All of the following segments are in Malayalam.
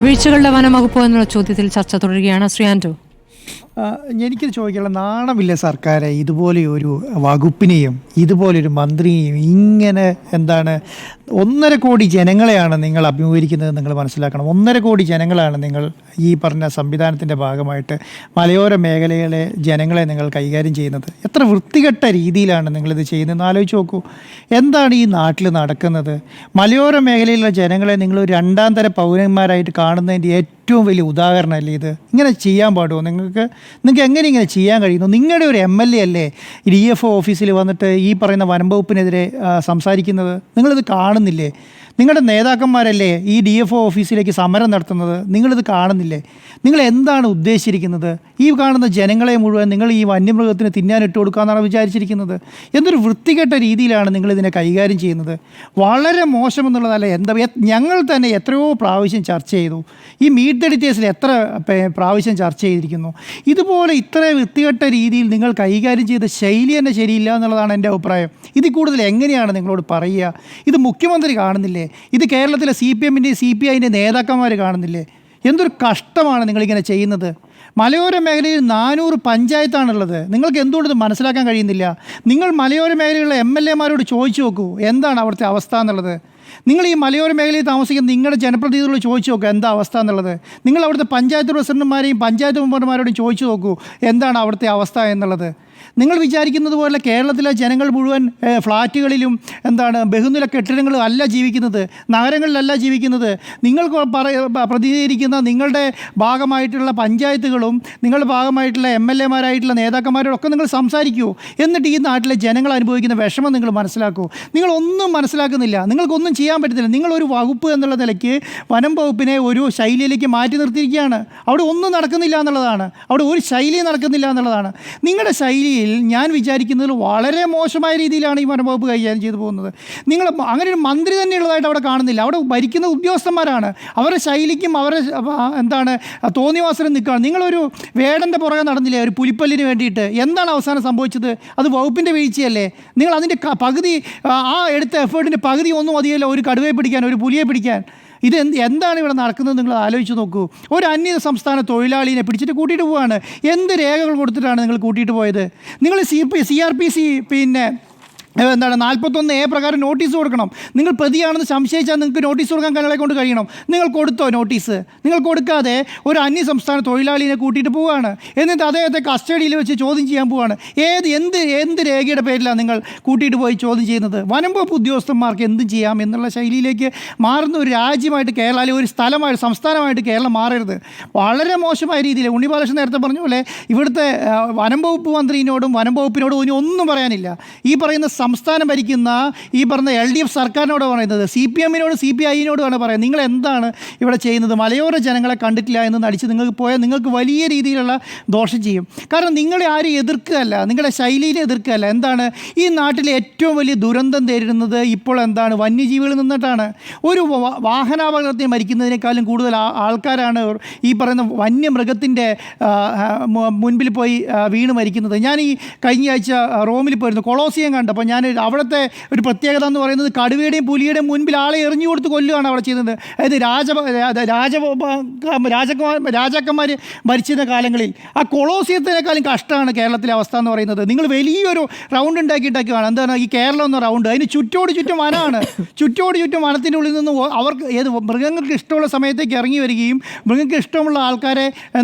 വീഴ്ചകളുടെ വനംവകുപ്പ് എന്നുള്ള ചോദ്യത്തിൽ ചർച്ച തുടരുകയാണ്. ശ്രീ ആൻഡ്രു, എനിക്ക് ചോദിക്കാനുള്ള നാണമില്ല സർക്കാരെ ഇതുപോലെ ഒരു വകുപ്പിനെയും ഇതുപോലൊരു മന്ത്രിയെയും ഇങ്ങനെ 1.5 കോടി ജനങ്ങളെയാണ് നിങ്ങൾ അഭിമുഖീകരിക്കുന്നത്. നിങ്ങൾ മനസ്സിലാക്കണം, 1.5 കോടി ജനങ്ങളാണ് നിങ്ങൾ ഈ പറഞ്ഞ സംവിധാനത്തിൻ്റെ ഭാഗമായിട്ട് മലയോര മേഖലയിലെ ജനങ്ങളെ നിങ്ങൾ കൈകാര്യം ചെയ്യുന്നത്. എത്ര വൃത്തികെട്ട രീതിയിലാണ് നിങ്ങളിത് ചെയ്യുന്നതെന്ന് ആലോചിച്ച് നോക്കൂ. എന്താണ് ഈ നാട്ടിൽ നടക്കുന്നത്? മലയോര മേഖലയിലുള്ള ജനങ്ങളെ നിങ്ങൾ ഒരു 2ാം തര പൗരന്മാരായിട്ട് കാണുന്നതിൻ്റെ ഏറ്റവും വലിയ ഉദാഹരണമല്ലേ ഇത്? ഇങ്ങനെ ചെയ്യാൻ പാടുമോ? നിങ്ങൾക്ക് എങ്ങനെ ഇങ്ങനെ ചെയ്യാൻ കഴിയുന്നു? നിങ്ങളുടെ ഒരു MLA അല്ലേ DFO ഓഫീസിൽ വന്നിട്ട് ഈ പറയുന്ന വനംവകുപ്പിനെതിരെ സംസാരിക്കുന്നത്? നിങ്ങളിത് കാണുന്നില്ലേ? നിങ്ങളുടെ നേതാക്കന്മാരല്ലേ ഈ DFO ഓഫീസിലേക്ക് സമരം നടത്തുന്നത്? നിങ്ങളിത് കാണുന്നില്ലേ? നിങ്ങൾ എന്താണ് ഉദ്ദേശിച്ചിരിക്കുന്നത്? ഈ കാണുന്ന ജനങ്ങളെ മുഴുവൻ നിങ്ങൾ ഈ വന്യമൃഗത്തിന് തിന്നാനിട്ട് കൊടുക്കാമെന്നാണ് വിചാരിച്ചിരിക്കുന്നത്? എന്തൊരു വൃത്തികെട്ട രീതിയിലാണ് നിങ്ങളിതിനെ കൈകാര്യം ചെയ്യുന്നത്. വളരെ മോശമെന്നുള്ളതല്ല. ഞങ്ങൾ തന്നെ എത്രയോ പ്രാവശ്യം ചർച്ച ചെയ്തു. ഈ മീറ്റ് ദ ഡീറ്റെയിൽസിൽ എത്ര പ്രാവശ്യം ചർച്ച ചെയ്തിരിക്കുന്നു. ഇതുപോലെ ഇത്ര വൃത്തികെട്ട രീതിയിൽ നിങ്ങൾ കൈകാര്യം ചെയ്ത ശൈലി തന്നെ ശരിയില്ല എന്നുള്ളതാണ് എൻ്റെ അഭിപ്രായം. ഇതിൽ കൂടുതൽ എങ്ങനെയാണ് നിങ്ങളോട് പറയുക? ഇത് മുഖ്യമന്ത്രി കാണുന്നില്ലേ? ഇത് കേരളത്തിലെ CPMൻ്റെയും CPIൻ്റെ നേതാക്കന്മാർ കാണുന്നില്ലേ? എന്തൊരു കഷ്ടമാണ് നിങ്ങളിങ്ങനെ ചെയ്യുന്നത്. മലയോര മേഖലയിൽ 400 പഞ്ചായത്താണുള്ളത്. നിങ്ങൾക്ക് എന്തുകൊണ്ട് ഇത് മനസ്സിലാക്കാൻ കഴിയുന്നില്ല? നിങ്ങൾ മലയോര മേഖലയിലുള്ള MLAമാരോട് ചോദിച്ചു നോക്കൂ എന്താണ് അവിടുത്തെ അവസ്ഥ എന്നുള്ളത്. നിങ്ങൾ ഈ മലയോര മേഖലയിൽ താമസിക്കുന്ന നിങ്ങളുടെ ജനപ്രതിനിധികളോട് ചോദിച്ചു നോക്കുക എന്താ അവസ്ഥ എന്നുള്ളത്. നിങ്ങൾ അവിടുത്തെ പഞ്ചായത്ത് പ്രസിഡന്റുമാരെയും പഞ്ചായത്ത് മെമ്പർമാരോടും ചോദിച്ചു നോക്കൂ എന്താണ് അവിടുത്തെ അവസ്ഥ എന്നുള്ളത്. നിങ്ങൾ വിചാരിക്കുന്നത് പോലെ കേരളത്തിലെ ജനങ്ങൾ മുഴുവൻ ഫ്ലാറ്റുകളിലും ബഹുനില കെട്ടിടങ്ങളും അല്ല ജീവിക്കുന്നത്, നഗരങ്ങളിലല്ല ജീവിക്കുന്നത്. നിങ്ങൾ പ്രതിനിധീകരിക്കുന്ന നിങ്ങളുടെ ഭാഗമായിട്ടുള്ള പഞ്ചായത്തുകളും നിങ്ങളുടെ ഭാഗമായിട്ടുള്ള MLAമാരായിട്ടുള്ള നേതാക്കന്മാരോടൊക്കെ നിങ്ങൾ സംസാരിക്കൂ. എന്നിട്ട് ഈ നാട്ടിലെ ജനങ്ങൾ അനുഭവിക്കുന്ന വിഷമം നിങ്ങൾ മനസ്സിലാക്കൂ. നിങ്ങളൊന്നും മനസ്സിലാക്കുന്നില്ല, നിങ്ങൾക്കൊന്നും ചെയ്യാൻ പറ്റത്തില്ല. നിങ്ങളൊരു വകുപ്പ് എന്നുള്ള നിലയ്ക്ക് വനം വകുപ്പിനെ ഒരു ശൈലിയിലേക്ക് മാറ്റി നിർത്തിയിരിക്കുകയാണ്. അവിടെ ഒന്നും നടക്കുന്നില്ല എന്നുള്ളതാണ്, അവിടെ ഒരു ശൈലി നടക്കുന്നില്ല എന്നുള്ളതാണ്. നിങ്ങളുടെ ശൈലിയിൽ ഞാൻ വിചാരിക്കുന്നതിൽ വളരെ മോശമായ രീതിയിലാണ് ഈ വനംവകുപ്പ് കൈകാര്യം ചെയ്തു പോകുന്നത്. നിങ്ങൾ അങ്ങനെ ഒരു മന്ത്രി തന്നെയുള്ളതായിട്ട് അവിടെ കാണുന്നില്ല. അവിടെ ഭരിക്കുന്ന ഉദ്യോഗസ്ഥന്മാരാണ്. അവരുടെ ശൈലിക്കും അവരുടെ തോന്നിവാസനം നിൽക്കുകയാണ്. നിങ്ങളൊരു വേടൻ്റെ പുറകെ നടന്നില്ലേ ഒരു പുലിപ്പല്ലിന് വേണ്ടിയിട്ട്? എന്താണ് അവസാനം സംഭവിച്ചത്? അത് വകുപ്പിൻ്റെ വീഴ്ചയല്ലേ? നിങ്ങൾ അതിൻ്റെ പകുതി എടുത്ത എഫേർട്ടിൻ്റെ പകുതി ഒന്നും മതിയല്ലോ ഒരു കടുവയെ പിടിക്കാൻ, ഒരു പുലിയെ പിടിക്കാൻ. എന്താണ് ഇവിടെ നടക്കുന്നത് നിങ്ങൾ ആലോചിച്ച് നോക്കൂ. ഒരു അന്യ സംസ്ഥാന തൊഴിലാളിയെ പിടിച്ചിട്ട് കൂട്ടിയിട്ട് പോവുകയാണ്. എന്ത് രേഖകൾ കൊടുത്തിട്ടാണ് നിങ്ങൾ കൂട്ടിയിട്ട് പോയത്? നിങ്ങൾ CRPC 41A പ്രകാരം നോട്ടീസ് കൊടുക്കണം. നിങ്ങൾ പ്രതിയാണെന്ന് സംശയിച്ചാൽ നിങ്ങൾക്ക് നോട്ടീസ് കൊടുക്കാൻ കങ്ങളെ കൊണ്ട് കഴിയണം. നിങ്ങൾ കൊടുത്തോ നോട്ടീസ്? നിങ്ങൾ കൊടുക്കാതെ ഒരു അന്യ സംസ്ഥാന തൊഴിലാളിയെ കൂട്ടിയിട്ട് പോവുകയാണ്. എന്നിട്ട് അദ്ദേഹത്തെ കസ്റ്റഡിയിൽ വെച്ച് ചോദ്യം ചെയ്യാൻ പോവുകയാണ്. എന്ത് രേഖയുടെ പേരിലാണ് നിങ്ങൾ കൂട്ടിയിട്ട് പോയി ചോദ്യം ചെയ്യുന്നത്? വനംവകുപ്പ് ഉദ്യോഗസ്ഥന്മാർക്ക് എന്തും ചെയ്യാം എന്നുള്ള ശൈലിയിലേക്ക് മാറുന്ന ഒരു രാജ്യമായിട്ട് കേരളം, അല്ലെങ്കിൽ ഒരു സ്ഥലമായിട്ട് സംസ്ഥാനമായിട്ട് കേരളം മാറരുത്. വളരെ മോശമായ രീതിയിൽ ഉണ്ണിബാലകൃഷ്ണൻ നേരത്തെ പറഞ്ഞ പോലെ ഇവിടുത്തെ വനംവകുപ്പ് മന്ത്രിയോടും വനംവകുപ്പിനോടും ഇനി ഒന്നും പറയാനില്ല. ഈ പറയുന്ന സംസ്ഥാനം ഭരിക്കുന്ന ഈ പറഞ്ഞ LDF സർക്കാരിനോട് പറയുന്നത്, CPMനോട് CPIനോടുമാണ് പറയുന്നത്. നിങ്ങൾ എന്താണ് ഇവിടെ ചെയ്യുന്നത്? മലയോര ജനങ്ങളെ കണ്ടിട്ടില്ല എന്ന് നടിച്ച് നിങ്ങൾക്ക് പോയാൽ നിങ്ങൾക്ക് വലിയ രീതിയിലുള്ള ദോഷം ചെയ്യും. കാരണം നിങ്ങളെ ആരും എതിർക്കുകയല്ല, നിങ്ങളുടെ ശൈലിയെ എതിർക്കുകയല്ല. ഈ നാട്ടിലെ ഏറ്റവും വലിയ ദുരന്തം നേരിടുന്നത് ഇപ്പോൾ വന്യജീവികളിൽ നിന്നിട്ടാണ്. ഒരു വാഹനാപകടത്തിൽ മരിക്കുന്നതിനേക്കാളും കൂടുതൽ ആൾക്കാരാണ് ഈ പറയുന്ന വന്യമൃഗത്തിൻ്റെ മുൻപിൽ പോയി വീണ് മരിക്കുന്നത്. ഞാൻ ഈ കഴിഞ്ഞ ആഴ്ച റോമിൽ പോയിരുന്നു, കൊളോസിയം കണ്ടപ്പോൾ ഞാൻ അവിടുത്തെ ഒരു പ്രത്യേകത എന്ന് പറയുന്നത് കടുവയുടെയും പുലിയുടെയും മുൻപിൽ ആളെ എറിഞ്ഞു കൊടുത്ത് കൊല്ലുകയാണ് അവിടെ ചെയ്യുന്നത്. അതായത് രാജാക്കന്മാർ ഭരിച്ചിരുന്ന കാലങ്ങളിൽ ആ കൊളോസിയത്തിനേക്കാളും കഷ്ടമാണ് കേരളത്തിലെ അവസ്ഥ എന്ന് പറയുന്നത്. നിങ്ങൾ വലിയൊരു റൗണ്ട് ഉണ്ടാക്കിയിട്ടൊക്കെയാണ് ഈ കേരളം എന്ന റൗണ്ട്. അതിന് ചുറ്റും വനമാണ്. ചുറ്റും വനത്തിൻ്റെ ഉള്ളിൽ നിന്ന് അവർക്ക് മൃഗങ്ങൾക്ക് ഇഷ്ടമുള്ള സമയത്തേക്ക് ഇറങ്ങി വരികയും മൃഗങ്ങൾക്ക് ഇഷ്ടമുള്ള ആൾക്കാരെ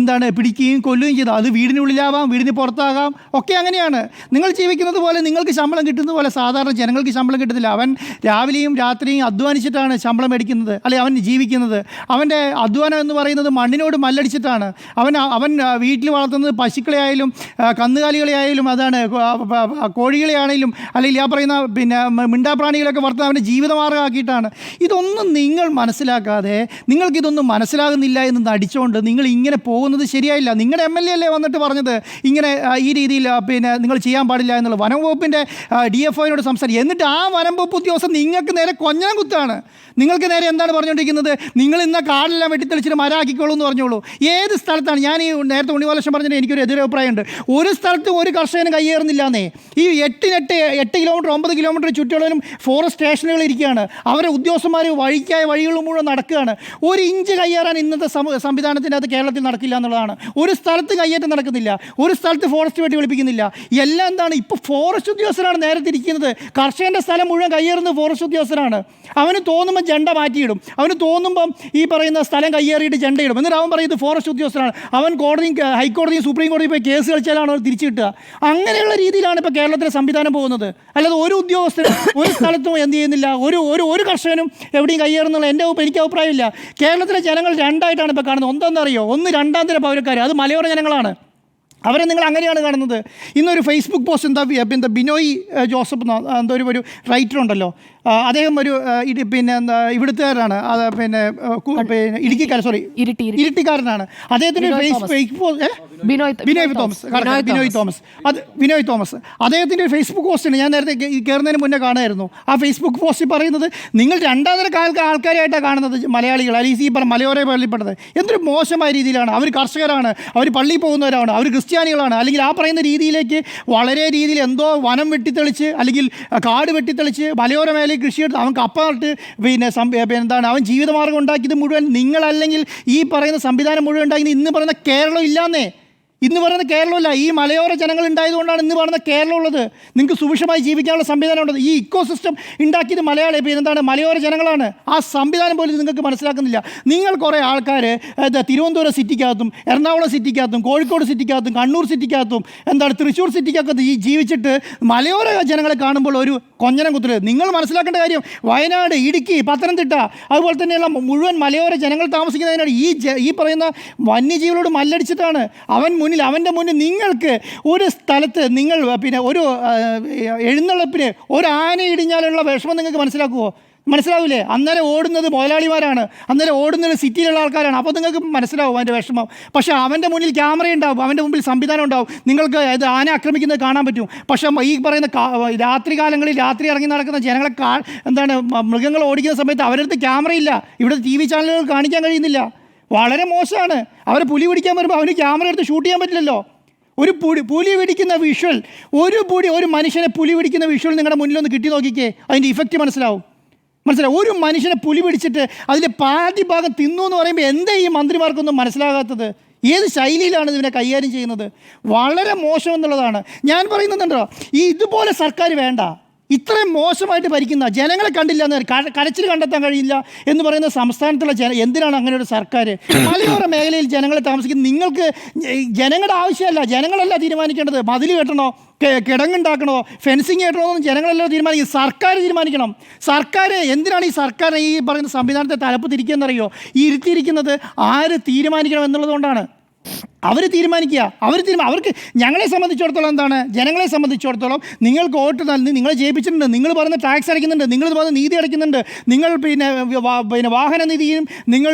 പിടിക്കുകയും കൊല്ലുകയും ചെയ്തു. അത് വീടിനുള്ളിലാവാം, വീടിന് പുറത്താകാം, ഒക്കെ അങ്ങനെയാണ്. നിങ്ങൾ ജീവിക്കുന്നത് പോലെ നിങ്ങൾക്ക് ശമ്പളം കിട്ടുന്നത് പോലെ സാധാരണ ജനങ്ങൾക്ക് ശമ്പളം കിട്ടത്തില്ല. അവൻ രാവിലെയും രാത്രിയും അധ്വാനിച്ചിട്ടാണ് ശമ്പളം മേടിക്കുന്നത്, അല്ലെങ്കിൽ അവൻ ജീവിക്കുന്നത്. അവൻ്റെ അധ്വാനം എന്ന് പറയുന്നത് മണ്ണിനോട് മല്ലടിച്ചിട്ടാണ്. അവൻ വീട്ടിൽ വളർത്തുന്നത് പശുക്കളെയായാലും കന്നുകാലികളെയായാലും കോഴികളെയാണെങ്കിലും അല്ലെങ്കിൽ ആ പറയുന്ന മിണ്ടാപ്രാണികളൊക്കെ വളർത്തുന്നത് അവൻ്റെ ജീവിതമാർഗ്ഗമാക്കിയിട്ടാണ്. ഇതൊന്നും നിങ്ങൾ മനസ്സിലാക്കാതെ, നിങ്ങൾക്കിതൊന്നും മനസ്സിലാകുന്നില്ല എന്ന് നടിച്ചുകൊണ്ട് നിങ്ങൾ ഇങ്ങനെ പോകുന്നത് ശരിയായില്ല. നിങ്ങളുടെ MLA അല്ലേ വന്നിട്ട് പറഞ്ഞത് ഇങ്ങനെ ഈ രീതിയിൽ നിങ്ങൾ ചെയ്യാൻ പാടില്ല എന്നുള്ളത്. വനംവകുപ്പിൻ്റെ DFOയോട് സംസാരിക്കുക. എന്നിട്ട് ആ വനം വകുപ്പ് ഉദ്യോഗസ്ഥൻ നിങ്ങൾക്ക് നേരെ കൊഞ്ഞാൻ കുത്താണ്. നിങ്ങൾക്ക് നേരെ എന്താണ് പറഞ്ഞുകൊണ്ടിരിക്കുന്നത്? നിങ്ങൾ ഇന്ന കാടെല്ലാം വെട്ടിത്തെളിച്ചിട്ട് മരമാക്കിക്കോളൂ എന്ന് പറഞ്ഞോളൂ. ഏത് സ്ഥലത്താണ്? ഞാൻ ഈ നേരത്തെ ഉണ്ണിവാലക്ഷം പറഞ്ഞിട്ട് എനിക്കൊരു എതിരഭിപ്രായമുണ്ട്. ഒരു സ്ഥലത്തും ഒരു കർഷകനും കയ്യേറുന്നില്ലാന്നേ. ഈ 8 കിലോമീറ്റർ 9 കിലോമീറ്റർ ചുറ്റുള്ളവരും ഫോറസ്റ്റ് സ്റ്റേഷനുകൾ ഇരിക്കുകയാണ്. അവരെ ഉദ്യോഗസ്ഥന്മാർ വഴികളും മുഴുവൻ നടക്കുകയാണ്. ഒരു ഇഞ്ച് കയ്യേറാൻ ഇന്നത്തെ സംവിധാനത്തിൻ്റെ അത് കേരളത്തിൽ നടക്കില്ല എന്നുള്ളതാണ്. ഒരു സ്ഥലത്ത് കയ്യേറ്റം നടക്കുന്നില്ല, ഒരു സ്ഥലത്ത് ഫോറസ്റ്റ് വെട്ടി വിളിപ്പിക്കുന്നില്ല. എല്ലാം എന്താണ്? ഇപ്പോൾ ഫോറസ്റ്റ് ഉദ്യോഗസ്ഥരാണ് നേരെ തിരിക്കുന്നത്. കർഷകൻ്റെ സ്ഥലം മുഴുവൻ കയ്യേറുന്നത് ഫോറസ്റ്റ് ഉദ്യോഗസ്ഥരാണ്. അവന് തോന്നുമ്പോൾ ജണ്ട മാറ്റിയിടും, അവന് തോന്നുമ്പം ഈ പറയുന്ന സ്ഥലം കയ്യേറിയിട്ട് ജണ്ടയിടും. എന്നിട്ട് അവൻ പറയുന്നത് ഫോറസ്റ്റ് ഉദ്യോഗസ്ഥരാണ്. അവൻ ഹൈക്കോടതിയും സുപ്രീം കോടതിയും പോയി കേസ് കളിച്ചാലാണ് അവർ തിരിച്ചു കിട്ടുക. അങ്ങനെയുള്ള രീതിയിലാണ് ഇപ്പോൾ കേരളത്തിലെ സംവിധാനം പോകുന്നത്. അല്ലാതെ ഒരു ഉദ്യോഗസ്ഥനും ഒരു സ്ഥലത്തും എന്ത് ചെയ്യുന്നില്ല, ഒരു കർഷകനും എവിടെയും കയ്യേറുന്നുള്ള എനിക്ക് അഭിപ്രായമില്ല. കേരളത്തിലെ ജനങ്ങൾ രണ്ടായിട്ടാണ് ഇപ്പോൾ കാണുന്നത്. ഒന്നെന്തറിയോ? ഒന്ന് രണ്ടാം തരം പൗരക്കാർ, അത് മലയോര ജനങ്ങളാണ്. അവരെ നിങ്ങൾ അങ്ങനെയാണ് കാണുന്നത്. ഇന്നൊരു ഫേസ്ബുക്ക് പോസ്റ്റ് എന്താ ബിനോയ് ജോസഫ് എന്തോ ഒരു റൈറ്റർ ഉണ്ടല്ലോ, അദ്ദേഹം ഒരു ഇവിടുത്തുകാരനാണ്. അത് ഇടുക്കിക്കാരൻ, സോറി ഇരിട്ടിക്കാരനാണ്. അദ്ദേഹത്തിൻ്റെ ബിനോയ് തോമസ് അദ്ദേഹത്തിൻ്റെ ഒരു ഫേസ്ബുക്ക് പോസ്റ്റാണ് ഞാൻ നേരത്തെ കയറുന്നതിന് മുന്നേ കാണുമായിരുന്നു. ആ ഫേസ്ബുക്ക് പോസ്റ്റിൽ പറയുന്നത് നിങ്ങൾ രണ്ടാം തരം ആൾക്കാരായിട്ടാണ് കാണുന്നത് മലയാളികൾ, അല്ലെങ്കിൽ ഈ മലയോര പള്ളിപ്പെട്ടത്. എന്തൊരു മോശമായ രീതിയിലാണ്. അവർ കർഷകരാണ്, അവർ പള്ളിയിൽ പോകുന്നവരാണ്, അവർ ക്രിസ്ത്യാനികളാണ്. അല്ലെങ്കിൽ ആ പറയുന്ന രീതിയിലേക്ക് വളരെ രീതിയിൽ എന്തോ വനം വെട്ടിത്തെളിച്ച് അല്ലെങ്കിൽ കാട് വെട്ടിത്തെളിച്ച് മലയോര മേഖലയിൽ കൃഷിയെടുത്ത് അവൻ കപ്പ നട്ട് എന്താണ് അവൻ ജീവിതമാർഗ്ഗം ഉണ്ടാക്കിയത് മുഴുവൻ നിങ്ങളല്ലെങ്കിൽ ഈ പറയുന്ന സംവിധാനം മുഴുവൻ ഉണ്ടാക്കിയത് ഇന്ന് പറയുന്ന കേരളം ഇല്ലാന്നേ. ഇന്ന് പറയുന്ന കേരളമില്ല. ഈ മലയോര ജനങ്ങൾ ഉണ്ടായതുകൊണ്ടാണ് ഇന്ന് പറയുന്ന കേരളം ഉള്ളത്. നിങ്ങൾക്ക് സുഭിക്ഷമായി ജീവിക്കാനുള്ള സംവിധാനം ഉള്ളത്. ഈ ഇക്കോ സിസ്റ്റം ഉണ്ടാക്കിയത് മലയോര ജനങ്ങളാണ്. ആ സംവിധാനം പോലും നിങ്ങൾക്ക് മനസ്സിലാക്കുന്നില്ല. നിങ്ങൾ കുറേ ആൾക്കാർ തിരുവനന്തപുരം സിറ്റിക്കകത്തും എറണാകുളം സിറ്റിക്കകത്തും കോഴിക്കോട് സിറ്റിക്കകത്തും കണ്ണൂർ സിറ്റിക്കകത്തും തൃശ്ശൂർ സിറ്റിക്കകത്ത് ജീവിച്ചിട്ട് മലയോര ജനങ്ങളെ കാണുമ്പോൾ ഒരു കൊഞ്ഞനം കുത്തല്. നിങ്ങൾ മനസ്സിലാക്കേണ്ട കാര്യം, വയനാട്, ഇടുക്കി, പത്തനംതിട്ട അതുപോലെ തന്നെയുള്ള മുഴുവൻ മലയോര ജനങ്ങൾ താമസിക്കുന്നതിനാണ് ഈ പറയുന്ന വന്യജീവികളോട് മല്ലടിച്ചിട്ടാണ്. അവൻ്റെ മുന്നിൽ നിങ്ങൾക്ക് ഒരു സ്ഥലത്ത് നിങ്ങൾ ഒരു എഴുന്നള്ളപ്പിന് ഒരു ആന ഇടിഞ്ഞാലുള്ള വിഷമം നിങ്ങൾക്ക് മനസ്സിലാവില്ലേ? അന്നേരം ഓടുന്നത് മുതലാളിമാരാണ്, അന്നേരം ഓടുന്നത് സിറ്റിയിലുള്ള ആൾക്കാരാണ്. അപ്പോൾ നിങ്ങൾക്ക് മനസ്സിലാവും അതിൻ്റെ വിഷമം. പക്ഷേ അവൻ്റെ മുന്നിൽ ക്യാമറ ഉണ്ടാവും, അവൻ്റെ മുമ്പിൽ സംവിധാനം ഉണ്ടാവും, നിങ്ങൾക്ക് ഇത് ആന ആക്രമിക്കുന്നത് കാണാൻ പറ്റും. പക്ഷേ ഈ പറയുന്ന രാത്രി ഇറങ്ങി നടക്കുന്ന ജനങ്ങളെ മൃഗങ്ങൾ ഓടിക്കുന്ന സമയത്ത് അവരടുത്ത് ക്യാമറയില്ല, ഇവിടുത്തെ TV ചാനലുകൾ കാണിക്കാൻ കഴിയുന്നില്ല. വളരെ മോശമാണ്. അവരെ പുലി പിടിക്കാൻ വരുമ്പോൾ അവന് ക്യാമറ എടുത്ത് ഷൂട്ട് ചെയ്യാൻ പറ്റില്ലല്ലോ. ഒരു പുലി പിടിക്കുന്ന വിഷ്വൽ, ഒരു മനുഷ്യനെ പുലി പിടിക്കുന്ന വിഷ്വൽ നിങ്ങളുടെ മുന്നിലൊന്ന് കിട്ടി നോക്കിക്കേ, അതിൻ്റെ ഇഫക്റ്റ് മനസ്സിലാവും. ഒരു മനുഷ്യനെ പുലി പിടിച്ചിട്ട് അതിൻ്റെ പാതി ഭാഗം തിന്നു എന്ന് പറയുമ്പോൾ എന്താ ഈ മന്ത്രിമാർക്കൊന്നും മനസ്സിലാകാത്തത്? ഏത് ശൈലിയിലാണ് ഇതിനെ കൈകാര്യം ചെയ്യുന്നത്? വളരെ മോശം എന്നുള്ളതാണ് ഞാൻ പറയുന്നുണ്ടോ. ഇതുപോലെ സർക്കാർ വേണ്ട. ഇത്രയും മോശമായിട്ട് ഭരിക്കുന്ന ജനങ്ങളെ കണ്ടില്ല എന്ന് കരച്ചിൽ കണ്ടെത്താൻ കഴിയില്ല എന്ന് പറയുന്ന സംസ്ഥാനത്തുള്ള എന്തിനാണ് അങ്ങനെ ഒരു സർക്കാർ? മലയോര മേഖലയിൽ ജനങ്ങളെ താമസിക്കുന്ന നിങ്ങൾക്ക് ജനങ്ങളുടെ ആവശ്യമല്ല, ജനങ്ങളല്ല തീരുമാനിക്കേണ്ടത്. മതിൽ കെട്ടണോ, കിടങ്ങുണ്ടാക്കണോ, ഫെൻസിങ് കെട്ടണോ എന്നും ജനങ്ങളെല്ലാം തീരുമാനിക്കും. സർക്കാർ തീരുമാനിക്കണം. സർക്കാർ എന്തിനാണ് ഈ സർക്കാർ ഈ പറയുന്ന സംവിധാനത്തെ തലപ്പ് തിരിക്കുകയെന്നറിയോ? ഈ ഇരുത്തിയിരിക്കുന്നത് ആര് തീരുമാനിക്കണം എന്നുള്ളതുകൊണ്ടാണ്. അവർ തീരുമാനിക്കുക. അവർക്ക് ഞങ്ങളെ സംബന്ധിച്ചിടത്തോളം ജനങ്ങളെ സംബന്ധിച്ചിടത്തോളം നിങ്ങൾക്ക് വോട്ട് നൽകി നിങ്ങളെ ജയിപ്പിച്ചിട്ടുണ്ട്, നിങ്ങൾ പറയുന്ന ടാക്സ് അടയ്ക്കുന്നുണ്ട്, നിങ്ങൾ പറയുന്ന നീതി അടയ്ക്കുന്നുണ്ട്, നിങ്ങൾ വാഹന നിധിയും, നിങ്ങൾ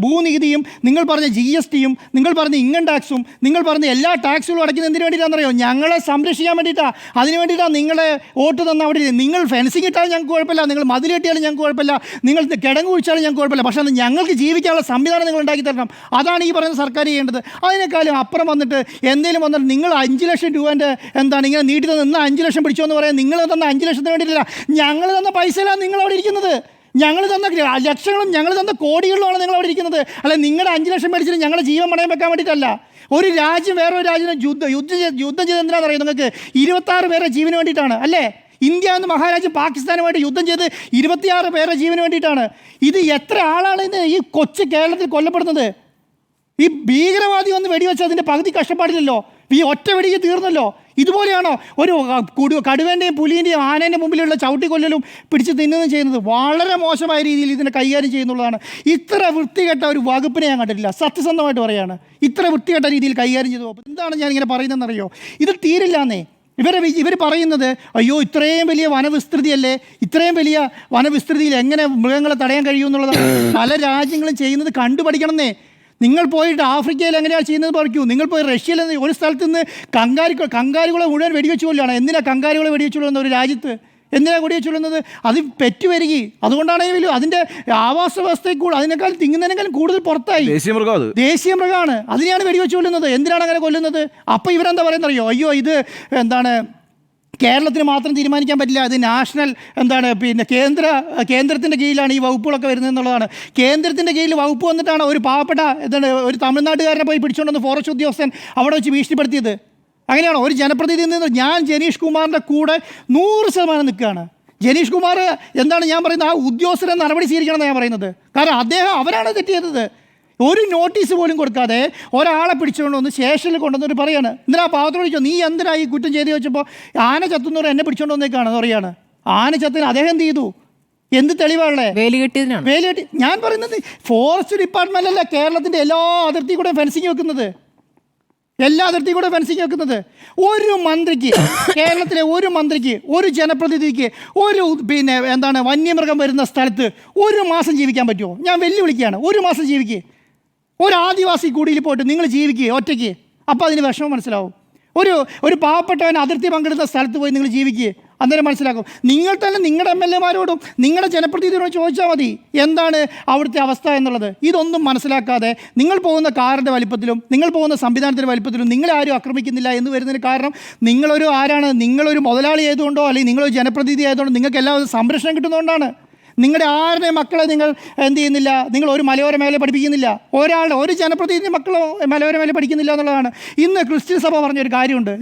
ഭൂനികുതിയും, നിങ്ങൾ പറഞ്ഞ GSTയും, നിങ്ങൾ പറഞ്ഞ ഇൻകം ടാക്സും, നിങ്ങൾ പറഞ്ഞ എല്ലാ ടാക്സുകളും അടയ്ക്കുന്നതിന് വേണ്ടിയിട്ടാണെന്നറിയോ? ഞങ്ങളെ സംരക്ഷിക്കാൻ വേണ്ടിയിട്ടാണ്. അതിന് വേണ്ടിയിട്ടാണ് നിങ്ങളെ വോട്ട് തന്ന അവിടെ. നിങ്ങൾ ഫെൻസിങ് ഇട്ടാലും ഞങ്ങൾക്ക് കുഴപ്പമില്ല, നിങ്ങൾ മതിൽ കെട്ടിയാലും ഞങ്ങൾക്ക് കുഴപ്പമില്ല, നിങ്ങൾ കിടങ്ങ് കുഴിച്ചാലും ഞങ്ങൾക്ക് കുഴപ്പമില്ല. പക്ഷേ അത് ഞങ്ങൾക്ക് ജീവിക്കാനുള്ള സംവിധാനം നിങ്ങൾ ഉണ്ടാക്കി തരണം. അതാണ് ഈ പറയുന്ന സർക്കാർ ചെയ്യേണ്ടത്. അതിനേക്കാളും അപ്പുറം വന്നിട്ട് എന്തെങ്കിലും വന്നിട്ട് നിങ്ങൾ 5 ലക്ഷം രൂപേൻ്റെ ഇങ്ങനെ നീട്ടി തന്ന 5 ലക്ഷം പിടിച്ചോ എന്ന് പറയാൻ, നിങ്ങൾ തന്ന 5 ലക്ഷത്തിന് വേണ്ടിയിട്ടില്ല, ഞങ്ങൾ തന്ന പൈസയിലാണ് നിങ്ങളവിടെ ഇരിക്കുന്നത്. ഞങ്ങൾ തന്ന ലക്ഷങ്ങളും ഞങ്ങൾ തന്ന കോടികളിലുമാണ് നിങ്ങളവിടെ ഇരിക്കുന്നത്. അല്ലെ നിങ്ങളുടെ 5 ലക്ഷം മേടിച്ചിട്ട് ഞങ്ങളുടെ ജീവൻ പണയം വെക്കാൻ വേണ്ടിയിട്ടല്ല. ഒരു രാജ്യം വേറൊരു രാജ്യം യുദ്ധം ചെയ്ത് എന്തിനാണെന്ന് അറിയാം നിങ്ങൾക്ക്? 26 പേരെ ജീവന് വേണ്ടിയിട്ടാണ് അല്ലേ? ഇന്ത്യ എന്ന മഹാരാജ്യം പാകിസ്ഥാനുമായിട്ട് യുദ്ധം ചെയ്ത് 26 പേരെ ജീവന് വേണ്ടിയിട്ടാണ്. ഇത് എത്ര ആളാണ് ഇന്ന് ഈ കൊച്ചു കേരളത്തിൽ കൊല്ലപ്പെടുന്നത്? ഈ ഭീകരവാദി വന്ന് വെടിവെച്ച് അതിൻ്റെ പകുതി കഷ്ടപ്പാടില്ലല്ലോ, ഈ ഒറ്റ വെടിക്ക് തീർന്നല്ലോ. ഇതുപോലെയാണോ ഒരു കടുവേൻ്റെയും പുലിൻ്റെയും ആനേൻ്റെ മുമ്പിലുള്ള ചവിട്ടിക്കൊല്ലലും പിടിച്ച് തിന്നുകയും ചെയ്യുന്നത്? വളരെ മോശമായ രീതിയിൽ ഇതിനെ കൈകാര്യം ചെയ്യുന്നുള്ളതാണ്. ഇത്ര വൃത്തികെട്ട ഒരു വകുപ്പിനെ ഞാൻ കണ്ടിട്ടില്ല, സത്യസന്ധമായിട്ട് പറയുകയാണ്. ഇത്ര വൃത്തികെട്ട രീതിയിൽ കൈകാര്യം ചെയ്തു. എന്താണ് ഞാനിങ്ങനെ പറയുന്നതെന്നറിയോ? ഇത് തീരില്ലാന്നേ. ഇവർ പറയുന്നത് അയ്യോ ഇത്രയും വലിയ വനവിസ്തൃതിയല്ലേ, ഇത്രയും വലിയ വനവിസ്തൃതിയിൽ എങ്ങനെ മൃഗങ്ങളെ തടയാൻ കഴിയുമെന്നുള്ളതാണ് പല രാജ്യങ്ങളും ചെയ്യുന്നത് കണ്ടുപഠിക്കണമെന്നേ. നിങ്ങൾ പോയിട്ട് ആഫ്രിക്കയിൽ എങ്ങനെയാണ് ചെയ്യുന്നത് പറയൂ. നിങ്ങൾ പോയി റഷ്യയിൽ ഒരു സ്ഥലത്ത് നിന്ന് കങ്കാരുകളെ മുഴുവൻ വെടിവെച്ച് കൊല്ലുകയാണ്. എന്തിനാണ് കങ്കാരുകളെ വെടിവെച്ച് കൊല്ലുന്ന ഒരു രാജ്യത്ത്? എന്തിനാണ് വെടിവെച്ച് കൊല്ലുന്നത്? അത് പെറ്റുവരികി. അതുകൊണ്ടാണെങ്കിൽ അതിൻ്റെ ആവാസ വ്യവസ്ഥയിൽ കൂടെ അതിനേക്കാൾ തിങ്ങുന്നതിനേക്കാളും കൂടുതൽ പുറത്തായി. ദേശീയ മൃഗമാണ്. അതിനെയാണ് വെടിവെച്ച് കൊല്ലുന്നത്. എന്തിനാണ് അങ്ങനെ കൊല്ലുന്നത്? അപ്പോൾ ഇവരെന്താ പറയുന്നറിയോ? അയ്യോ ഇത് എന്താണ് കേരളത്തിന് മാത്രം തീരുമാനിക്കാൻ പറ്റില്ല, ഇത് നാഷണൽ കേന്ദ്രത്തിൻ്റെ കീഴിലാണ് ഈ വകുപ്പുകളൊക്കെ വരുന്നത് എന്നുള്ളതാണ്. കേന്ദ്രത്തിൻ്റെ കീഴിൽ വകുപ്പ് വന്നിട്ടാണ് ഒരു പാവപ്പെട്ട ഒരു തമിഴ്നാട്ടുകാരനെ പോയി പിടിച്ചുകൊണ്ടുവന്ന് ഫോറസ്റ്റ് ഉദ്യോഗസ്ഥൻ അവിടെ വെച്ച് ഭീഷണിപ്പെടുത്തിയത്. അങ്ങനെയാണോ? ഒരു ജനപ്രതിനിധി നിന്ന് ഞാൻ ജനീഷ് കുമാറിൻ്റെ കൂടെ 100% നിൽക്കുകയാണ്. ജനീഷ് കുമാർ എന്താണ് ഞാൻ പറയുന്നത്, ആ ഉദ്യോഗസ്ഥരെ നടപടി സ്വീകരിക്കണമെന്ന് ഞാൻ പറയുന്നത്. കാരണം അവരാണ് തെറ്റ് ചെയ്തത്. ഒരു നോട്ടീസ് പോലും കൊടുക്കാതെ ഒരാളെ പിടിച്ചുകൊണ്ട് വന്ന് സ്റ്റേഷനിൽ കൊണ്ടുവന്നിട്ട് പറയാണ്, എന്തിനാ പാവത്തോട് ചോദിച്ചോ നീ എന്തിനാ ഈ കുറ്റം ചെയ്ത് ചോദിച്ചപ്പോൾ ആന ചത്തുന്നവർ എന്നെ പിടിച്ചുകൊണ്ട് വന്നേക്കാണെന്ന് പറയാണ്. ആന ചത്തിന് അദ്ദേഹം എന്ത് ചെയ്തു? എന്ത് തെളിവാണല്ലേ? വേലികെട്ടി. ഞാൻ പറയുന്നത് ഫോറസ്റ്റ് ഡിപ്പാർട്ട്മെൻ്റല്ല കേരളത്തിൻ്റെ എല്ലാ അതിർത്തി കൂടെ ഫെൻസിങ് വെക്കുന്നത്. ഒരു മന്ത്രിക്ക്, കേരളത്തിലെ ഒരു മന്ത്രിക്ക്, ഒരു ജനപ്രതിനിധിക്ക് ഒരു വന്യമൃഗം വരുന്ന സ്ഥലത്ത് 1 മാസം ജീവിക്കാൻ പറ്റുമോ? ഞാൻ വെല്ലുവിളിക്കുകയാണ്. 1 മാസം ജീവിക്കുക. ഒരു ആദിവാസി കൂടിയിൽ പോയിട്ട് നിങ്ങൾ ജീവിക്കുക ഒറ്റയ്ക്ക്. അപ്പോൾ അതിന് വിഷമം മനസ്സിലാവും. ഒരു പാവപ്പെട്ടവൻ അതിർത്തി പങ്കിടുന്ന സ്ഥലത്ത് പോയി നിങ്ങൾ ജീവിക്കുക, അന്നേരം മനസ്സിലാക്കും. നിങ്ങൾ തന്നെ നിങ്ങളുടെ MLA-മാരോടും നിങ്ങളുടെ ജനപ്രതിനിധിയോടും ചോദിച്ചാൽ മതി എന്താണ് അവിടുത്തെ അവസ്ഥ എന്നുള്ളത്. ഇതൊന്നും മനസ്സിലാക്കാതെ നിങ്ങൾ പോകുന്ന കാറിൻ്റെ വലിപ്പത്തിലും നിങ്ങൾ പോകുന്ന സംവിധാനത്തിൻ്റെ വലിപ്പത്തിലും നിങ്ങളെ ആരും ആക്രമിക്കുന്നില്ല എന്ന് വരുന്നതിന് കാരണം നിങ്ങളൊരു മുതലാളി ആയതുകൊണ്ടോ അല്ലെങ്കിൽ നിങ്ങളൊരു ജനപ്രതിനിധി ആയതുകൊണ്ടോ നിങ്ങൾക്ക് എല്ലാവരും സംരക്ഷണം കിട്ടുന്നതുകൊണ്ടാണ്. നിങ്ങളുടെ ആരുടെയും മക്കളെ നിങ്ങൾ എന്ത് ചെയ്യുന്നില്ല, നിങ്ങൾ ഒരു മലയോര മേഖല പഠിപ്പിക്കുന്നില്ല. ഒരു ജനപ്രതിനിധി മക്കളോ മലയോര മേഖല പഠിക്കുന്നില്ല എന്നുള്ളതാണ്. ഇന്ന് ക്രിസ്ത്യൻ സഭ പറഞ്ഞൊരു കാര്യമുണ്ട്.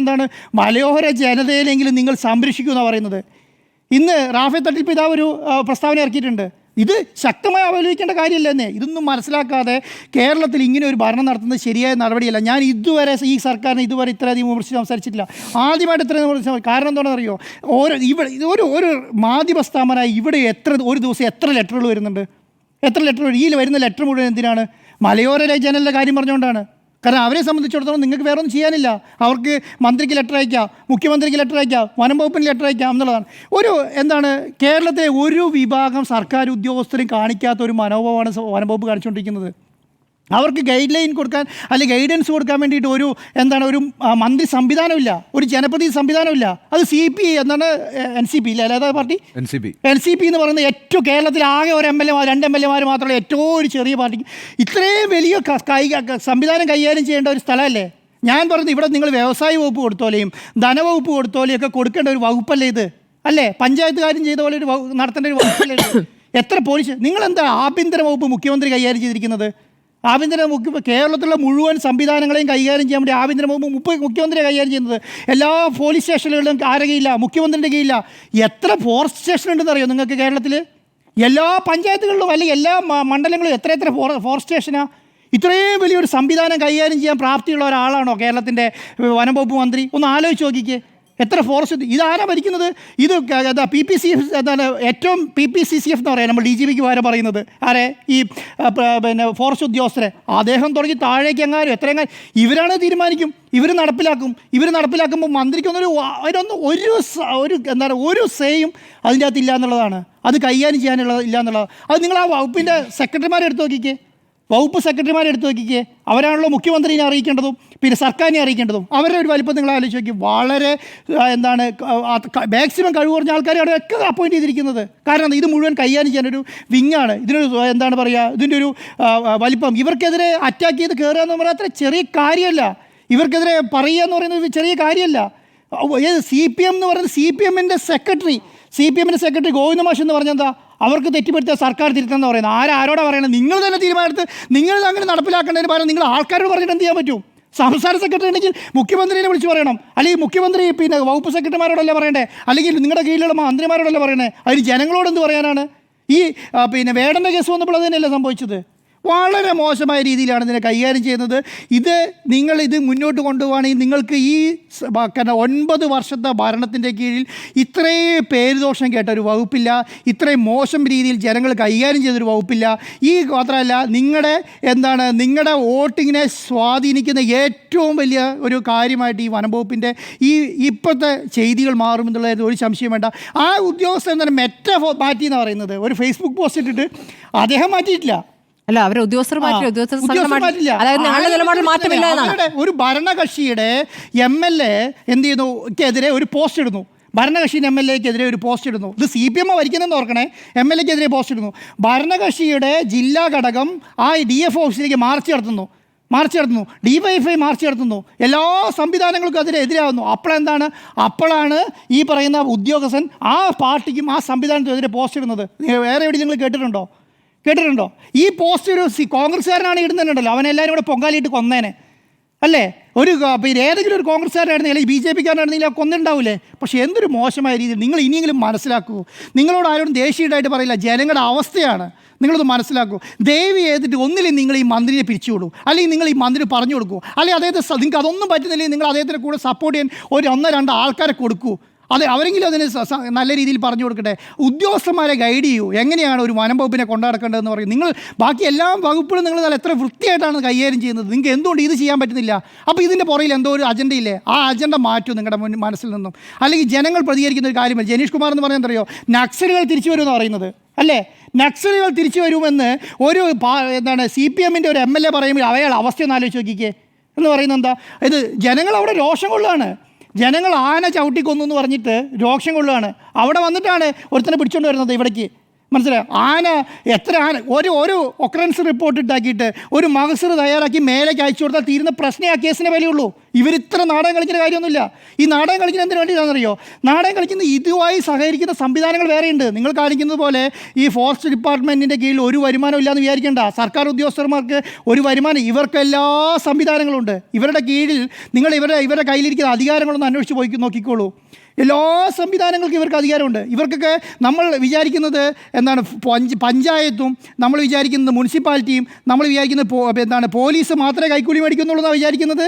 എന്താണ്? മലയോര ജനതയിലെങ്കിലും നിങ്ങൾ സംരക്ഷിക്കുമെന്നാണ് പറയുന്നത്. ഇന്ന് റാഫേൽ തട്ടിൽ പിതാവ് ഒരു പ്രസ്താവന ഇറക്കിയിട്ടുണ്ട്. ഇത് ശക്തമായി അപലപിക്കേണ്ട കാര്യമല്ലെന്നേ. ഇതൊന്നും മനസ്സിലാക്കാതെ കേരളത്തിൽ ഇങ്ങനെ ഒരു ഭരണം നടത്തുന്നത് ശരിയായ നടപടിയല്ല. ഞാൻ ഇതുവരെ ഈ സർക്കാരിനെ ഇത്രയധികം വിമർശിച്ച് സംസാരിച്ചിട്ടില്ല. ആദ്യമായിട്ട് ഇത്രയും വിമർശിച്ച കാരണം എന്താണെന്ന് അറിയോ? ഒരു മാധ്യമ സ്ഥാപനമായി ഇവിടെ ഒരു ദിവസം എത്ര ലെറ്ററുകൾ വരുന്നുണ്ട്? ഈ വരുന്ന ലെറ്റർ മുഴുവൻ എന്തിനാണ്? മലയോര ജനങ്ങളുടെ കാര്യം പറഞ്ഞുകൊണ്ടാണ്. കാരണം അവരെ സംബന്ധിച്ചിടത്തോളം നിങ്ങൾക്ക് വേറെ ഒന്നും ചെയ്യാനില്ല. അവർക്ക് മന്ത്രിക്ക് ലെറ്റർ അയക്കാം, മുഖ്യമന്ത്രിക്ക് ലെറ്റർ അയക്കാം, വനം വകുപ്പിന് ലെറ്റർ അയക്കാം എന്നുള്ളതാണ്. കേരളത്തെ ഒരു വിഭാഗം സർക്കാർ ഉദ്യോഗസ്ഥരും കാണിക്കാത്ത ഒരു മനോഭാവമാണ് വനം വകുപ്പ് കാണിച്ചുകൊണ്ടിരിക്കുന്നത്. അവർക്ക് ഗൈഡ് ലൈൻ കൊടുക്കാൻ അല്ലെങ്കിൽ ഗൈഡൻസ് കൊടുക്കാൻ വേണ്ടിയിട്ട് ഒരു മന്ത്രി സംവിധാനമില്ല, ഒരു ജനപ്രതിനിധി സംവിധാനമില്ല. അത് CP NCP ഇല്ല, അല്ലാതെ പാർട്ടി NCP എന്ന് പറയുന്നത് ഏറ്റവും കേരളത്തിൽ ആകെ ഒരു MLA 2 MLA-മാർ മാത്രമല്ല ഏറ്റവും ഒരു ചെറിയ പാർട്ടിക്ക് ഇത്രയും വലിയ സംവിധാനം കൈകാര്യം ചെയ്യേണ്ട ഒരു സ്ഥലമല്ലേ? ഞാൻ പറയുന്നത് ഇവിടെ നിങ്ങൾ വ്യവസായ വകുപ്പ് കൊടുത്തോലെയും ധനവകുപ്പ് കൊടുത്തോലെയും ഒക്കെ കൊടുക്കേണ്ട ഒരു വകുപ്പല്ലേ ഇത്? അല്ലേ? പഞ്ചായത്ത് കാര്യം ചെയ്ത പോലെ നടത്തേണ്ട ഒരു വകുപ്പല്ലേ ഇത്? എത്ര പോലീസ് നിങ്ങളെന്താ ആഭ്യന്തര വകുപ്പ് മുഖ്യമന്ത്രി കൈകാര്യം ചെയ്തിരിക്കുന്നത്? കേരളത്തിലുള്ള മുഴുവൻ സംവിധാനങ്ങളെയും കൈകാര്യം ചെയ്യാൻ വേണ്ടി ആഭ്യന്തര വകുപ്പ് മുഖ്യമന്ത്രിയെ കൈകാര്യം ചെയ്യുന്നത്. എല്ലാ പോലീസ് സ്റ്റേഷനുകളിലും ആരുകയില്ല, മുഖ്യമന്ത്രിയുടെ കീഴില്ല. എത്ര ഫോറസ്റ്റ് സ്റ്റേഷൻ ഉണ്ടെന്ന് അറിയോ നിങ്ങൾക്ക് കേരളത്തിൽ? എല്ലാ പഞ്ചായത്തുകളിലും അല്ലെങ്കിൽ എല്ലാ മണ്ഡലങ്ങളിലും എത്ര ഫോറസ്റ്റ് സ്റ്റേഷനാണ്? ഇത്രയും വലിയൊരു സംവിധാനം കൈകാര്യം ചെയ്യാൻ പ്രാപ്തിയുള്ള ഒരാളാണോ കേരളത്തിൻ്റെ വനം വകുപ്പ് മന്ത്രി? ഒന്ന് ആലോചിച്ച് നോക്കിക്കേ. എത്ര ഫോറസ്റ്റ് ഇതാരാ ഭരിക്കുന്നത്? ഇത് ഏറ്റവും PPCCF എന്ന് പറയാം നമ്മൾ DGPക്ക് വരെ പറയുന്നത് ആരെ? ഈ ഫോറസ്റ്റ് ഉദ്യോഗസ്ഥരെ. അദ്ദേഹം തുടങ്ങി താഴേക്ക് എത്രയെങ്ങാനും ഇവരാണ് തീരുമാനിക്കും, ഇവർ നടപ്പിലാക്കുമ്പോൾ മന്ത്രിക്കൊന്നൊരു ഒരു സേയും അതിൻ്റെ അകത്ത് ഇല്ല എന്നുള്ളതാണ്. അത് കൈകാര്യം ചെയ്യാനുള്ള എന്നുള്ളത്. അത് നിങ്ങൾ ആ വകുപ്പിൻ്റെ സെക്രട്ടറിമാരെ എടുത്ത് നോക്കിക്കേ. വകുപ്പ് സെക്രട്ടറിമാരെ എടുത്ത് നോക്കിക്കേ. അവരാണല്ലോ മുഖ്യമന്ത്രിനെ അറിയിക്കേണ്ടതും പിന്നെ സർക്കാരിനെ അറിയിക്കേണ്ടതും. അവരുടെ ഒരു വലിപ്പം നിങ്ങൾ ആലോചിച്ച് നോക്കി. വളരെ മാക്സിമം കഴിവ് കുറഞ്ഞ ആൾക്കാരെയാണ് ഒക്കെ അപ്പോയിൻറ്റ് ചെയ്തിരിക്കുന്നത്. കാരണം ഇത് മുഴുവൻ കൈകാര്യം ചെയ്യാനൊരു വിങ്ങാണ്. ഇതിനൊരു ഇതിൻ്റെ ഒരു വലിപ്പം. ഇവർക്കെതിരെ അറ്റാക്ക് ചെയ്ത് കയറുക എന്ന് പറഞ്ഞാൽ അത്ര ചെറിയ കാര്യമല്ല. ഇവർക്കെതിരെ പറയുക എന്ന് പറയുന്നത് ചെറിയ കാര്യമല്ല. CPM എന്ന് പറയുന്നത് CPMൻ്റെ സെക്രട്ടറി ഗോവിന്ദ മാഷ് എന്ന് പറഞ്ഞാൽ എന്താ? അവർക്ക് തെറ്റിപ്പെടുത്തിയ സർക്കാർ തിരുത്തെന്ന് പറയുന്നത് ആരോടാ പറയുന്നത്? നിങ്ങൾ തന്നെ തീരുമാനമെടുത്ത് നിങ്ങൾ അങ്ങനെ നടപ്പിലാക്കേണ്ടതിന് പകരം നിങ്ങൾ ആൾക്കാരോട് പറഞ്ഞിട്ട് എന്ത് ചെയ്യാൻ പറ്റും? സംസ്ഥാന സെക്രട്ടറി ഉണ്ടെങ്കിൽ മുഖ്യമന്ത്രിനെ വിളിച്ച് പറയണം, അല്ലെങ്കിൽ മുഖ്യമന്ത്രി വകുപ്പ് സെക്രട്ടറിമാരോടല്ലേ പറയണ്ടേ, അല്ലെങ്കിൽ നിങ്ങളുടെ കീഴിലുള്ള മന്ത്രിമാരോടല്ലേ പറയണേ? അതിന് ജനങ്ങളോട് എന്ത് പറയാനാണ്? ഈ വേടൻ്റെ കേസ് വന്നപ്പോൾ അത് തന്നെയല്ലേ സംഭവിച്ചത്? വളരെ മോശമായ രീതിയിലാണ് ഇതിനെ കൈകാര്യം ചെയ്യുന്നത്. ഇത് മുന്നോട്ട് കൊണ്ടുപോവുകയാണെങ്കിൽ നിങ്ങൾക്ക് ഈ 9 വർഷത്തെ ഭരണത്തിൻ്റെ കീഴിൽ ഇത്രയും പേരുദോഷം കേട്ട ഒരു വകുപ്പില്ല, ഇത്രയും മോശം രീതിയിൽ ജനങ്ങൾ കൈകാര്യം ചെയ്തൊരു വകുപ്പില്ല. ഈ മാത്രമല്ല നിങ്ങളുടെ വോട്ടിങ്ങിനെ സ്വാധീനിക്കുന്ന ഏറ്റവും വലിയ ഒരു കാര്യമായിട്ട് ഈ വനം വകുപ്പിൻ്റെ ഇപ്പോഴത്തെ ചെയ്തികൾ മാറുമെന്നുള്ളത് ഒരു സംശയം വേണ്ട. ആ ഉദ്യോഗസ്ഥൻ മാറ്റി എന്ന് പറയുന്നത് ഒരു ഫേസ്ബുക്ക് പോസ്റ്റ് ഇട്ടിട്ട് അദ്ദേഹം മാറ്റിയിട്ടില്ല. അല്ല അവരെ ഉദ്യോഗസ്ഥർ മാറ്റില്ല, ഉദ്യോഗസ്ഥർ മാറ്റില്ല. അതായത് ഞങ്ങളുടെ നിലപാടിൽ മാറ്റമില്ല എന്നാണ്. അവരുടെ ഒരു ഭരണകക്ഷിയുടെ MLA എന്ത് ചെയ്യുന്നു ക്കെതിരെ ഒരു പോസ്റ്റ് ഇടുന്നു, ഭരണകക്ഷിയുടെ MLAക്കെതിരെ ഒരു പോസ്റ്റ് ഇടുന്നു. ഇത് CPM ഭരിക്കുന്നതെന്ന് ഓർക്കണേ. MLAക്കെതിരെ പോസ്റ്റ് ഇടുന്നു. ഭരണകക്ഷിയുടെ ജില്ലാ ഘടകം ആ DF ഓഫീസിലേക്ക് മാർച്ച് നടത്തുന്നു, DYFI മാർച്ച് നടത്തുന്നു, എല്ലാ സംവിധാനങ്ങൾക്കും അതിനെതിരാകുന്നു. അപ്പോഴാണ് ഈ പറയുന്ന ഉദ്യോഗസ്ഥൻ ആ പാർട്ടിക്കും ആ സംവിധാനത്തിനെതിരെ പോസ്റ്റ് ഇടുന്നത്. വേറെ എവിടെ നിങ്ങൾ കേട്ടിട്ടുണ്ടോ? ഈ പോസ്റ്റ് ഒരു കോൺഗ്രസ്സുകാരനാണ് ഇടുന്നുണ്ടല്ലോ, അവനെല്ലാവരും കൂടെ പൊങ്കാലിയിട്ട് കൊന്നേനെ അല്ലേ? പിന്നെ ഏതെങ്കിലും ഒരു കോൺഗ്രസ്സുകാരനായിരുന്നെങ്കിൽ അല്ലെങ്കിൽ BJPക്കാരനായിരുന്നെങ്കിൽ ആ കൊന്നുണ്ടാവില്ലേ? പക്ഷേ എന്തൊരു മോശമായ രീതിയിൽ നിങ്ങൾ ഇനിയെങ്കിലും മനസ്സിലാക്കൂ. നിങ്ങളോട് ആരോടും ദേഷ്യമായിട്ട് പറയില്ല, ജനങ്ങളുടെ അവസ്ഥയാണ്, നിങ്ങളത് മനസ്സിലാക്കൂ. ദയവ് ചെയ്തിട്ട് ഒന്നിലും നിങ്ങൾ ഈ മന്ത്രിയെ പിരിച്ചുവിടൂ, അല്ലെങ്കിൽ നിങ്ങൾ ഈ മന്ത്രി പറഞ്ഞു കൊടുക്കൂ, അല്ലെങ്കിൽ അദ്ദേഹത്തെ നിങ്ങൾക്ക് അതൊന്നും പറ്റുന്നില്ലെങ്കിൽ നിങ്ങൾ അദ്ദേഹത്തിൻ്റെ കൂടെ സപ്പോർട്ട് ചെയ്യാൻ ഒരു 1-2 ആൾക്കാരെ കൊടുക്കൂ. അവരെങ്കിലും അതിന് നല്ല രീതിയിൽ പറഞ്ഞു കൊടുക്കട്ടെ. ഉദ്യോഗസ്ഥന്മാരെ ഗൈഡ് ചെയ്യൂ, എങ്ങനെയാണ് ഒരു വനം വകുപ്പിനെ കൊണ്ടുനടക്കേണ്ടതെന്ന് പറയും. നിങ്ങൾ ബാക്കി എല്ലാ വകുപ്പുകളും നിങ്ങൾ നല്ല എത്ര വൃത്തിയായിട്ടാണ് കൈകാര്യം ചെയ്യുന്നത്, നിങ്ങൾക്ക് എന്തുകൊണ്ട് ഇത് ചെയ്യാൻ പറ്റുന്നില്ല? അപ്പോൾ ഇതിൻ്റെ പുറകിൽ എന്തോ ഒരു അജണ്ടയില്ലേ? ആ അജണ്ട മാറ്റൂ നിങ്ങളുടെ മനസ്സിൽ നിന്നും. അല്ലെങ്കിൽ ജനങ്ങൾ പ്രതികരിക്കുന്ന ഒരു കാര്യമല്ല. ജനീഷ് കുമാർ എന്ന് പറയാൻ അറിയോ, നക്സലുകൾ തിരിച്ചു വരുമെന്ന് പറയുന്നത് അല്ലേ? നക്സലുകൾ തിരിച്ചു വരുമെന്ന് ഒരു CPMൻ്റെ ഒരു MLA പറയുമ്പോൾ അയാൾ അവസ്ഥ ഒന്ന് ആലോചിച്ച് നോക്കിക്കേ എന്ന് പറയുന്നത് എന്താ? ഇത് ജനങ്ങൾ അവിടെ രോഷം കൊള്ളുകയാണ്. ജനങ്ങൾ ആന ചവിട്ടിക്കൊന്നു എന്ന് പറഞ്ഞിട്ട് രോക്ഷം കൊള്ളുകയാണ്. അവിടെ വന്നിട്ടാണ് ഒരുത്തനെ പിടിച്ചുകൊണ്ട് വരുന്നത് ഇവിടേക്ക്. മനസ്സിലായോ? എത്ര ആന ഒരു ഒക്കറൻസ് റിപ്പോർട്ട് ഇട്ടാക്കിയിട്ട് ഒരു മഹസർ തയ്യാറാക്കി മേലേക്ക് അയച്ചു കൊടുത്താൽ തീരുന്ന പ്രശ്നമേ ആ കേസിനെ വിലയുള്ളൂ. ഇവരിത്ര നാടകം കളിക്കുന്ന കാര്യമൊന്നുമില്ല. ഈ നാടകം കളിക്കുന്ന എന്തിനു വേണ്ടിയിട്ടാണെന്നറിയോ? നാടകം കളിക്കുന്ന ഇതുമായി സഹകരിക്കുന്ന സംവിധാനങ്ങൾ വേറെയുണ്ട്. നിങ്ങൾ കാണിക്കുന്നത് പോലെ ഈ ഫോറസ്റ്റ് ഡിപ്പാർട്ട്മെൻറ്റിൻ്റെ കീഴിൽ ഒരു വരുമാനം ഇല്ലയെന്ന് വിചാരിക്കേണ്ട. സർക്കാർ ഉദ്യോഗസ്ഥന്മാർക്ക് ഒരു വരുമാനം, ഇവർക്ക് എല്ലാ സംവിധാനങ്ങളുണ്ട്. ഇവരുടെ കീഴിൽ നിങ്ങൾ ഇവരുടെ കയ്യിലിരിക്കുന്ന അധികാരങ്ങളൊന്ന് അന്വേഷിച്ച് നോക്കിക്കോളൂ. എല്ലാ സംവിധാനങ്ങൾക്കും ഇവർക്ക് അധികാരമുണ്ട്. ഇവർക്കൊക്കെ നമ്മൾ വിചാരിക്കുന്നത് പഞ്ചായത്തും നമ്മൾ വിചാരിക്കുന്നത് മുനിസിപ്പാലിറ്റിയും നമ്മൾ വിചാരിക്കുന്നത് പോലീസ് മാത്രമേ കൈക്കൂലി മേടിക്കുന്നുള്ളൂ എന്നാണ് വിചാരിക്കുന്നത്.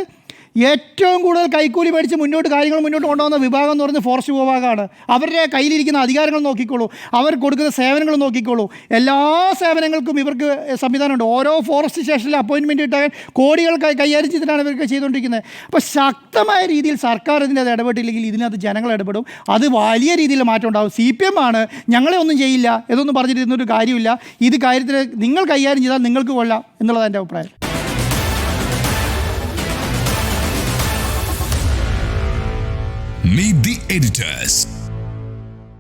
ഏറ്റവും കൂടുതൽ കൈക്കൂലി മേടിച്ച് മുന്നോട്ട് കൊണ്ടുപോകുന്ന വിഭാഗം എന്ന് പറയുന്നത് ഫോറസ്റ്റ് വിഭാഗമാണ്. അവരുടെ കയ്യിലിരിക്കുന്ന അധികാരങ്ങൾ നോക്കിക്കോളൂ, അവർ കൊടുക്കുന്ന സേവനങ്ങൾ നോക്കിക്കോളൂ. എല്ലാ സേവനങ്ങൾക്കും ഇവർക്ക് സംവിധാനമുണ്ട്. ഓരോ ഫോറസ്റ്റ് സ്റ്റേഷനിൽ അപ്പോയിൻമെൻറ്റ് ഇട്ടാൽ കോടികൾ കൈകാര്യം ചെയ്തിട്ടാണ് ഇവർക്ക് ചെയ്തുകൊണ്ടിരിക്കുന്നത്. അപ്പോൾ ശക്തമായ രീതിയിൽ സർക്കാർ ഇതിനകത്ത് ഇടപെട്ടില്ലെങ്കിൽ ഇതിനകത്ത് ജനങ്ങൾ ഇടപെടും. അത് വലിയ രീതിയിൽ മാറ്റം ഉണ്ടാകും. CPM ആണ് ഞങ്ങളെ ഒന്നും ചെയ്യില്ല എന്നൊന്നും പറഞ്ഞിരുന്നൊരു കാര്യമില്ല. ഇത് കാര്യത്തിൽ നിങ്ങൾ കൈകാര്യം ചെയ്താൽ നിങ്ങൾക്ക് കൊള്ളാം എന്നുള്ളതാണ് എൻ്റെ അഭിപ്രായം. Meet the editors.